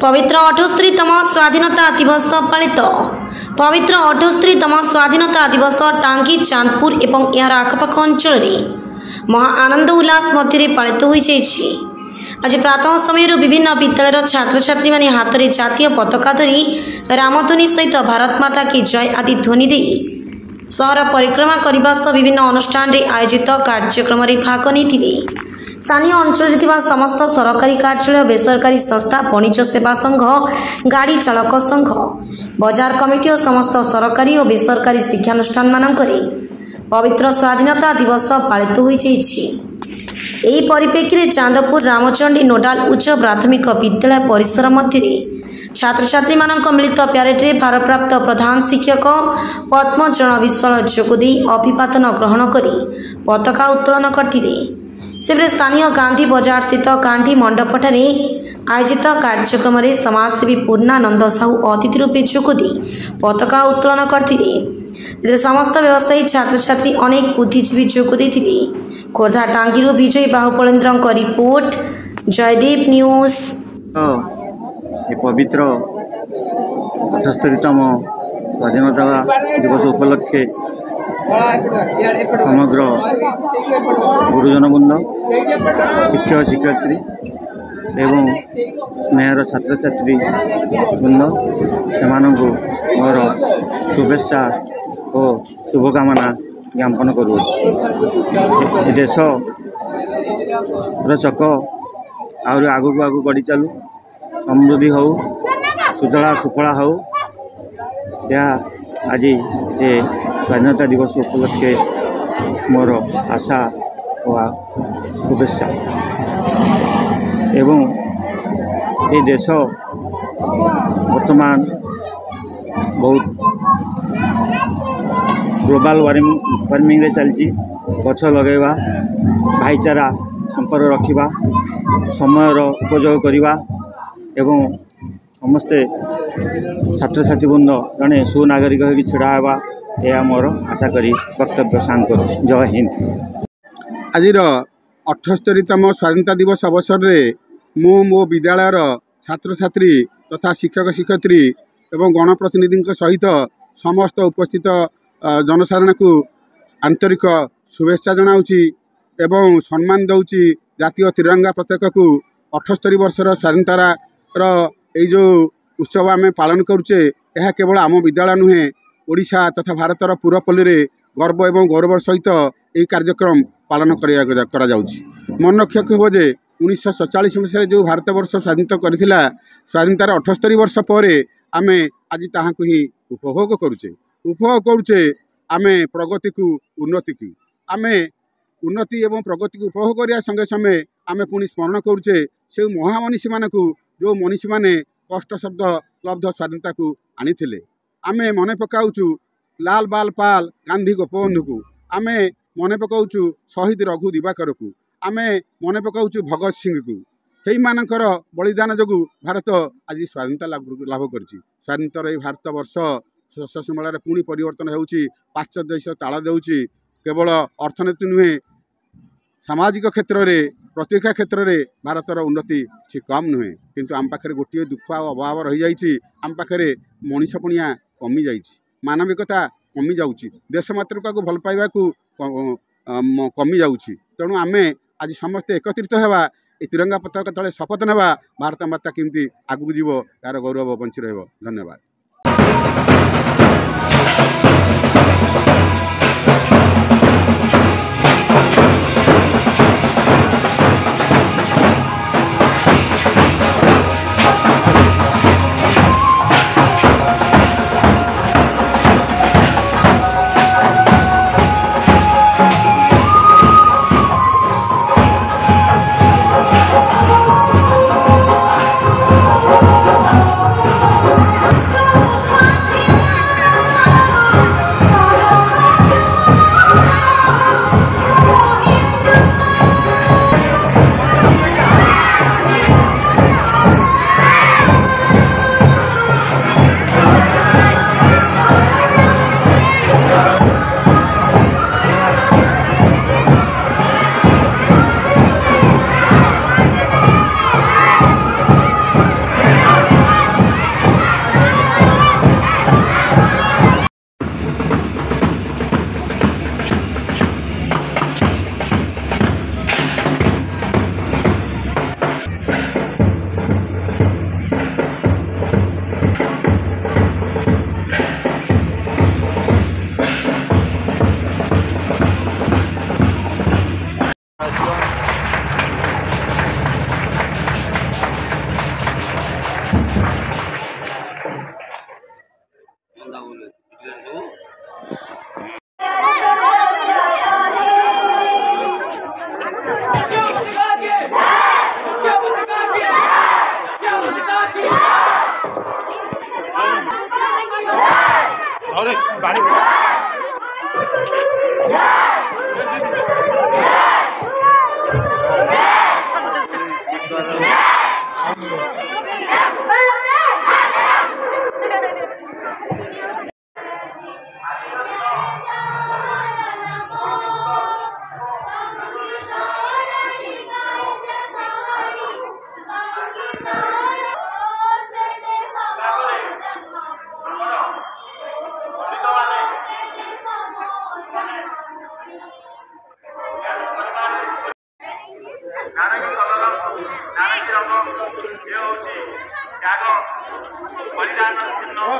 पवित्र 78तम स्वाधीनता दिवस पालित। पवित्र 78तम स्वाधीनता दिवस टांगी चांदपुर एवं यार आखपाख अंचल महा आनंद उल्लास मध्य पालित हो आज प्रातः समय विभिन्न विद्यालय छात्र छात्री माने हाथ में जातीय पताका धरी रामध्वनि सहित भारत माता की जय आदि ध्वनि दे सहर परिक्रमा करने सह विभिन्न अनुष्ठान रे आयोजित कार्यक्रम रे भाग नहीं। स्थानीय अंचल समस्त सरकारी कार्यालय बेसरकारी संस्था वाणिज्य सेवा संघ गाड़ी चालक संघ बजार कमिटी और समस्त सरकारी और बेसरकारी शिक्षानुष्ठान मानकरे पवित्र स्वाधीनता दिवस पालित हो परिप्रेक्षी में चांदपुर रामचंडी नोडाल उच्च प्राथमिक विद्यालय परिसर मध्य छात्र छात्री मिलित प्यारेड रे भारप्राप्त प्रधान शिक्षक पद्मचरण विश्वाल जोगदे अभिवादन ग्रहण करी पताका उत्तोलन करते। से स्थानीय गांधी बजार स्थित गांधी मंडपठारे आयोजित कार्यक्रम में समाजसेवी पूर्णानंद साहू अतिथि रूपे जोगदे पताका उत्तोलन करते। समस्त व्यवसायी छात्र छात्री अनेक बुद्धिजीवी जोगदे। खोर्धा टांगी विजय बाहुपलेन्द्र रिपोर्ट जयदेव न्यूज। पवित्र 78तम स्वाधीनता दिवस उपलक्षे समग्र गुरुजनवृंद शिक्षक शिक्षयित्री एवं स्नेहर छात्र छात्री वृंद से मोर शुभेच्छा और शुभकामना ज्ञापन करुँच। देश चक आहरी आगू आगू बढ़ी चलू समृद्धि हो सुजला सुफला हो या आज ये स्वाधीनता दिवस उपलक्षे मोर आशा व शुभेच्छा एवं ये देश वर्तमान बहुत ग्लोबल वार्मिंग रे चलती गछ लगेवा भाईचारा संपर्क रखा समय उपयोग करवा एवं समस्ते छात्र छात्री बृंद जड़े सुनागरिक हो छिड़ा यह मोर आशा करी वक्तव्य सांग कर। जय हिंद। आज 78तम स्वाधीनता दिवस अवसर में मो विद्यालयर छात्र छात्री तथा शिक्षक शिक्षयित्री एवं गणप्रतिनिधि सहित समस्त उपस्थित जनसाधारण को आंतरिक शुभेच्छा जनाऊँगी एवं सम्मान दौची जातीय तिरंगा पताका को 78 वर्षर स्वाधीनतार जो उत्सव आम पालन करुचे यह केवल आम विद्यालय नुहे ओडिशा तथा भारतर पूरपल्ली रे गर्व एवं गौरव सहित यह कार्यक्रम पालन करा जाउछि। मन रखियक हो जे 1947 मसीह जो भारतवर्ष स्वाधीनता करथिला स्वाधीनतार 78 वर्ष पर आम आज ताहाकु ही उपभोग करुचे आमे प्रगति को उन्नति की आमे उन्नति एवं प्रगति को उपभोग करने संगे संगे आमे पुणी स्मरण करुचे से महामनीषी मानकु जो मनीषी माने कष्ट शब्द लब्ध स्वाधीनता को आनी आमे मने पकाउचु लाल बाल पाल गांधी गोपबंधु को आमे मने पकाउचु शहीद रघु दिवाकर को आमे मने पकाउचु भगत सिंह को हे मानकर बलिदान जोगु भारत आज स्वाधीनता लाभ करछि। स्वाधीनतार ये भारत वर्ष शस्यश्यामल पुणी परिवर्तन होउछि पाश्चात्य देश ताला देउछि केवल अर्थनीति नुहे सामाजिक क्षेत्र में प्रतिरक्षा क्षेत्र में भारतर उन्नति किसी कम नुहे किंतु आम पाखे गोटे दुख अभाव रही जाइए आम पाखे मनीषपणिया कमी जाइए मानविकता कमी जाऊँगी देश मातृका को भल पाइबा को कमी जाऊँगी तेणु आम आज समस्ते एकत्रित होगा तिरंगा पताका तले शपथ नेबा भारत माता केमती आगू जीव यार गौरव बंची रहिबो। धन्यवाद। नारंगी कलर नारंगी रंग ये हूँ त्याग बलिदान चिन्ह।